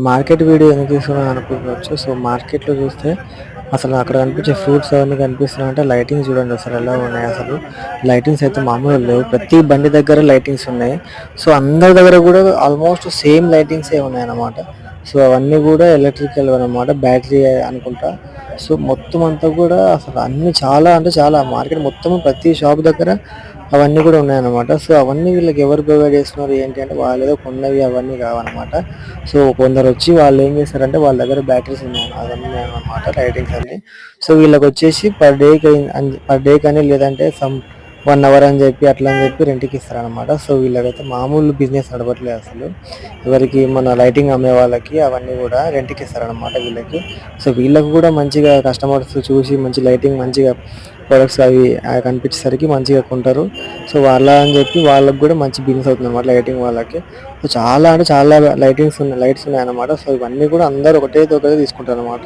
Market video ఎందుకు తీసుకున్నాను అనుకోవచ్చు. సో మార్కెట్‌లో చూస్తే అసలు అక్కడ కనిపించే ఫ్రూట్స్ అవన్నీ కనిపిస్తున్నాయంటే లైటింగ్స్ చూడండి అసలు ఎలా ఉన్నాయి అసలు. లైటింగ్స్ అయితే మామూలుగా లేవు. ప్రతి బండి దగ్గర లైటింగ్స్ ఉన్నాయి. సో అందరి దగ్గర కూడా ఆల్మోస్ట్ సేమ్ లైటింగ్సే ఉన్నాయన్నమాట. సో అవన్నీ కూడా ఎలక్ట్రికల్ అనమాట. బ్యాటరీ అనుకుంటా. సో మొత్తం అంతా కూడా అసలు అన్నీ చాలా అంటే చాలా మార్కెట్ మొత్తం ప్రతి షాప్ దగ్గర అవన్నీ కూడా ఉన్నాయన్నమాట. సో అవన్నీ వీళ్ళకి ఎవరు ప్రొవైడ్ చేస్తున్నారు ఏంటి అంటే వాళ్ళేదో కొన్నవి అవన్నీ కావన్నమాట. సో కొందరొచ్చి వాళ్ళేం చేస్తారంటే వాళ్ళ దగ్గర బ్యాటరీస్ ఉన్నాయి అవన్నీ ఉన్నాయన్నమాట లైటింగ్స్ అన్నీ. సో వీళ్ళకొచ్చేసి పర్ డే కానీ లేదంటే 1 అవర్ అని చెప్పి అట్లా అని చెప్పి రెంట్‌కి ఇస్తారనమాట. సో వీళ్ళకైతే మామూలు బిజినెస్ నడవట్లేదు అసలు. ఎవరికి మన లైటింగ్ అమ్మే వాళ్ళకి అవన్నీ కూడా రెంట్‌కి ఇస్తారనమాట వీళ్ళకి. సో వీళ్ళకి కూడా మంచిగా కస్టమర్స్ చూసి మంచి లైటింగ్ మంచిగా ప్రొడక్ట్స్ అవి కనిపించేసరికి మంచిగా కొంటారు. సో అలా అని చెప్పి వాళ్ళకి కూడా మంచి బిజినెస్ అవుతుందన్నమాట లైటింగ్ వాళ్ళకి. సో చాలా అంటే చాలా లైట్స్ ఉన్నాయన్నమాట. సో ఇవన్నీ కూడా అందరూ ఒకటే తీసుకుంటారనమాట.